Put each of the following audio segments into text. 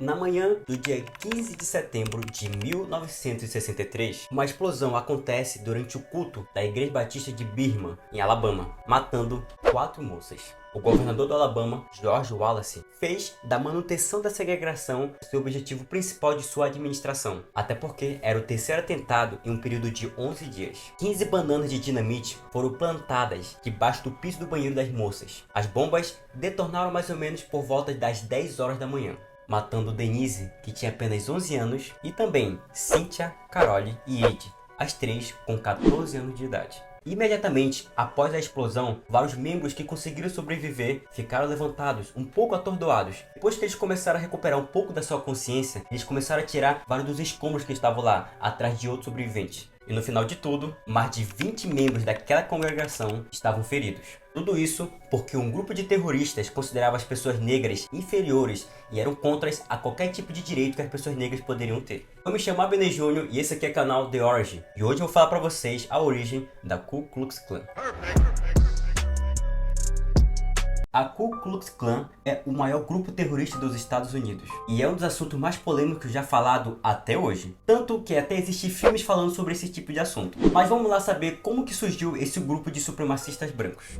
Na manhã do dia 15 de setembro de 1963, uma explosão acontece durante o culto da Igreja Batista de Birmingham, em Alabama, matando 4 moças. O governador do Alabama, George Wallace, fez da manutenção da segregação seu objetivo principal de sua administração, até porque era o terceiro atentado em um período de 11 dias. 15 bananas de dinamite foram plantadas debaixo do piso do banheiro das moças. As bombas detonaram mais ou menos por volta das 10 horas da manhã, matando Denise, que tinha apenas 11 anos, e também Cynthia, Carole e Ed, as três com 14 anos de idade. Imediatamente após a explosão, vários membros que conseguiram sobreviver ficaram levantados, um pouco atordoados. Depois que eles começaram a recuperar um pouco da sua consciência, eles começaram a tirar vários dos escombros que estavam lá, atrás de outros sobreviventes. E no final de tudo, mais de 20 membros daquela congregação estavam feridos. Tudo isso porque um grupo de terroristas considerava as pessoas negras inferiores e eram contras a qualquer tipo de direito que as pessoas negras poderiam ter. Eu me chamo Abner Júnior e esse aqui é o canal The Origin. E hoje eu vou falar para vocês a origem da Ku Klux Klan. A Ku Klux Klan é o maior grupo terrorista dos Estados Unidos e é um dos assuntos mais polêmicos já falado até hoje. Tanto que até existem filmes falando sobre esse tipo de assunto. Mas vamos lá saber como que surgiu esse grupo de supremacistas brancos.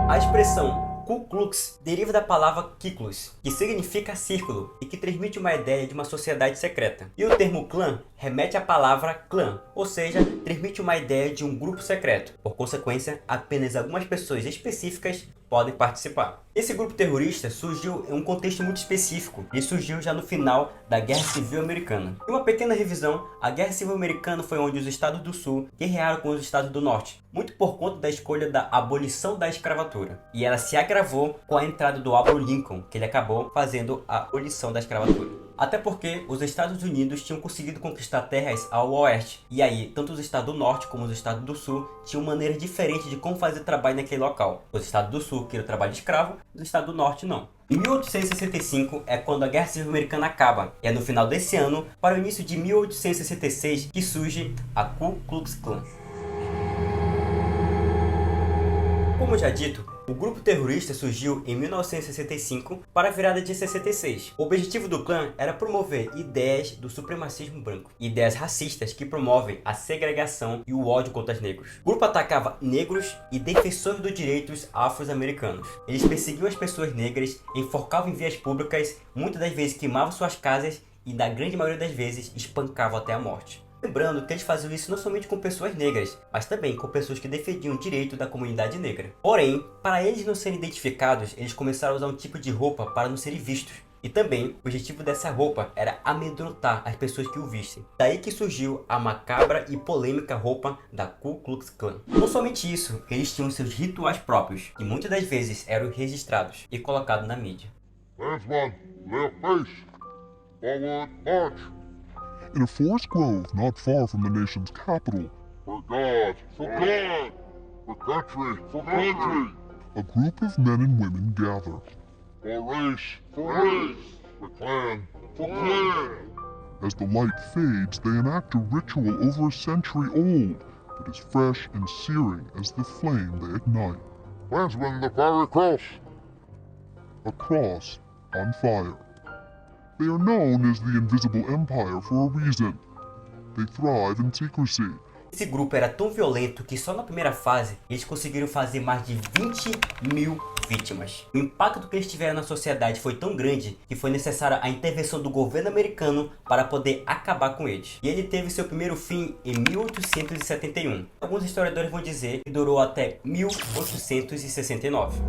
A expressão Ku Klux deriva da palavra Kiklus, que significa círculo e que transmite uma ideia de uma sociedade secreta. E o termo clã remete à palavra clã, ou seja, transmite uma ideia de um grupo secreto. Por consequência, apenas algumas pessoas específicas podem participar. Esse grupo terrorista surgiu em um contexto muito específico e surgiu já no final da Guerra Civil Americana. Em uma pequena revisão, a Guerra Civil Americana foi onde os estados do Sul guerrearam com os estados do Norte, muito por conta da escolha da abolição da escravatura. E ela se agravou com a entrada do Abraham Lincoln, que ele acabou fazendo a abolição da escravatura. Até porque os Estados Unidos tinham conseguido conquistar terras ao oeste. E aí, tanto os estados do norte como os estados do sul tinham maneiras diferentes de como fazer trabalho naquele local. Os estados do sul queriam trabalho escravo, os estados do norte não. Em 1865 é quando a Guerra Civil Americana acaba. E é no final desse ano, para o início de 1866, que surge a Ku Klux Klan. Como já dito, o grupo terrorista surgiu em 1965 para a virada de 66. O objetivo do clã era promover ideias do supremacismo branco, ideias racistas que promovem a segregação e o ódio contra os negros. O grupo atacava negros e defensores dos direitos afro-americanos. Eles perseguiam as pessoas negras, enforcavam em vias públicas, muitas das vezes queimavam suas casas e, na grande maioria das vezes, espancavam até a morte. Lembrando que eles faziam isso não somente com pessoas negras, mas também com pessoas que defendiam o direito da comunidade negra. Porém, para eles não serem identificados, eles começaram a usar um tipo de roupa para não serem vistos. E também, o objetivo dessa roupa era amedrontar as pessoas que o vissem. Daí que surgiu a macabra e polêmica roupa da Ku Klux Klan. Não somente isso, eles tinham seus rituais próprios, que muitas das vezes eram registrados e colocados na mídia. Clansman, left face, forward march. In a forest grove not far from the nation's capital, For God, for God, for country, for country, a group of men and women gather. for race, for clan, for clan. As the light fades, they enact a ritual over a century old, but as fresh and searing as the flame they ignite. Clansman, the fiery cross. A cross on fire. They are known as the Invisible Empire for a reason. They thrive in secrecy. Esse grupo era tão violento que só na primeira fase eles conseguiram fazer mais de 20 mil vítimas. O impacto que eles tiveram na sociedade foi tão grande que foi necessária a intervenção do governo americano para poder acabar com eles. E ele teve seu primeiro fim em 1871. Alguns historiadores vão dizer que durou até 1869.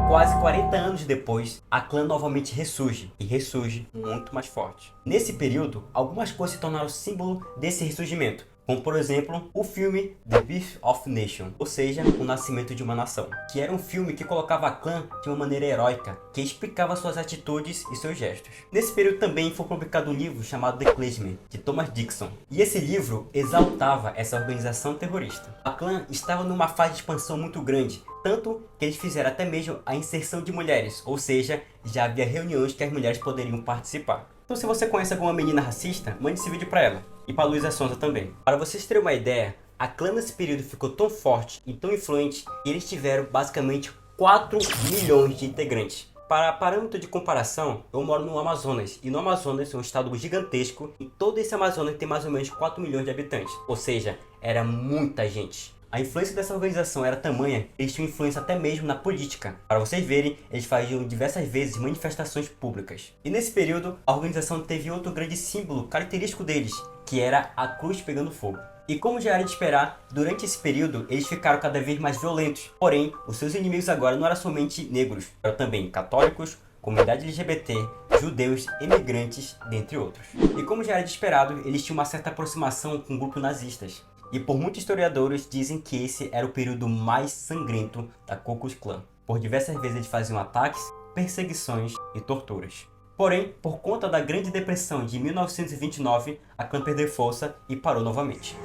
Quase 40 anos depois, a clã novamente ressurge, e ressurge muito mais forte. Nesse período, algumas coisas se tornaram símbolo desse ressurgimento, como por exemplo, o filme The Birth of Nation, ou seja, o nascimento de uma nação, que era um filme que colocava a clã de uma maneira heróica, que explicava suas atitudes e seus gestos. Nesse período também foi publicado um livro chamado The Klansman, de Thomas Dixon, e esse livro exaltava essa organização terrorista. A clã estava numa fase de expansão muito grande, tanto que eles fizeram até mesmo a inserção de mulheres, ou seja, já havia reuniões que as mulheres poderiam participar. Então se você conhece alguma menina racista, mande esse vídeo para ela. E para Luísa Sonza também. Para vocês terem uma ideia, a clã nesse período ficou tão forte e tão influente que eles tiveram basicamente 4 milhões de integrantes. Para parâmetro de comparação, eu moro no Amazonas, e no Amazonas é um estado gigantesco, e todo esse Amazonas tem mais ou menos 4 milhões de habitantes, ou seja, era muita gente. A influência dessa organização era tamanha, eles tinham influência até mesmo na política. Para vocês verem, eles faziam diversas vezes manifestações públicas. E nesse período, a organização teve outro grande símbolo característico deles, que era a cruz pegando fogo. E como já era de esperar, durante esse período eles ficaram cada vez mais violentos. Porém, os seus inimigos agora não eram somente negros, eram também católicos, comunidade LGBT, judeus, imigrantes, dentre outros. E como já era de esperado, eles tinham uma certa aproximação com o grupo nazistas. E por muitos historiadores dizem que esse era o período mais sangrento da Ku Klux Klan. Por diversas vezes eles faziam ataques, perseguições e torturas. Porém, por conta da Grande Depressão de 1929, a Klan perdeu força e parou novamente.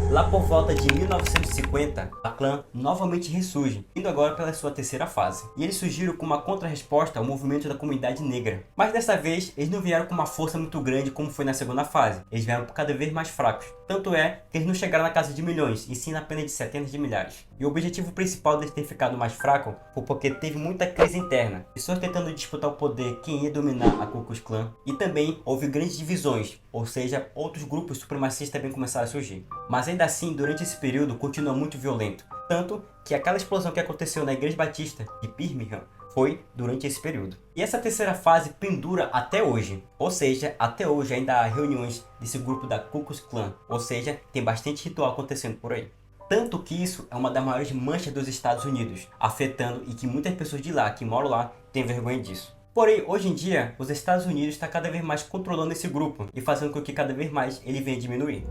Lá por volta de 1950, a Klan novamente ressurge, indo agora pela sua terceira fase. E eles surgiram com uma contra-resposta ao movimento da comunidade negra. Mas dessa vez, eles não vieram com uma força muito grande como foi na segunda fase. Eles vieram cada vez mais fracos. Tanto é que eles não chegaram na casa de milhões, e sim apenas de centenas de milhares. E o objetivo principal deles ter ficado mais fraco foi porque teve muita crise interna. Pessoas tentando disputar o poder, quem ia dominar a Ku Klux Klan. E também houve grandes divisões, ou seja, outros grupos supremacistas também começaram a surgir. Mas ainda assim, durante esse período, continua muito violento. Tanto que aquela explosão que aconteceu na Igreja Batista de Birmingham foi durante esse período. E essa terceira fase pendura até hoje. Ou seja, até hoje ainda há reuniões desse grupo da Ku Klux Klan. Ou seja, tem bastante ritual acontecendo por aí. Tanto que isso é uma das maiores manchas dos Estados Unidos, afetando e que muitas pessoas de lá, que moram lá, têm vergonha disso. Porém, hoje em dia, os Estados Unidos estão cada vez mais controlando esse grupo e fazendo com que cada vez mais ele venha diminuir.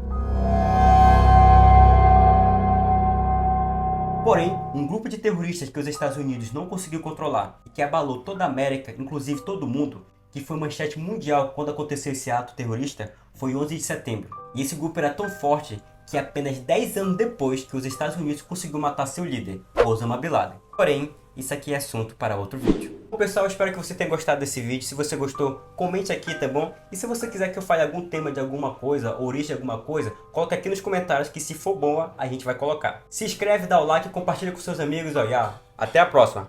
Porém, um grupo de terroristas que os Estados Unidos não conseguiu controlar e que abalou toda a América, inclusive todo mundo, que foi manchete mundial quando aconteceu esse ato terrorista, foi 11 de setembro. E esse grupo era tão forte que apenas 10 anos depois que os Estados Unidos conseguiu matar seu líder, Osama Bin Laden. Porém, isso aqui é assunto para outro vídeo. Bom pessoal, eu espero que você tenha gostado desse vídeo. Se você gostou, comente aqui, tá bom? E se você quiser que eu fale algum tema de alguma coisa, origem de alguma coisa, coloca aqui nos comentários que se for boa, a gente vai colocar. Se inscreve, dá o like, compartilha com seus amigos, ó, e até a próxima!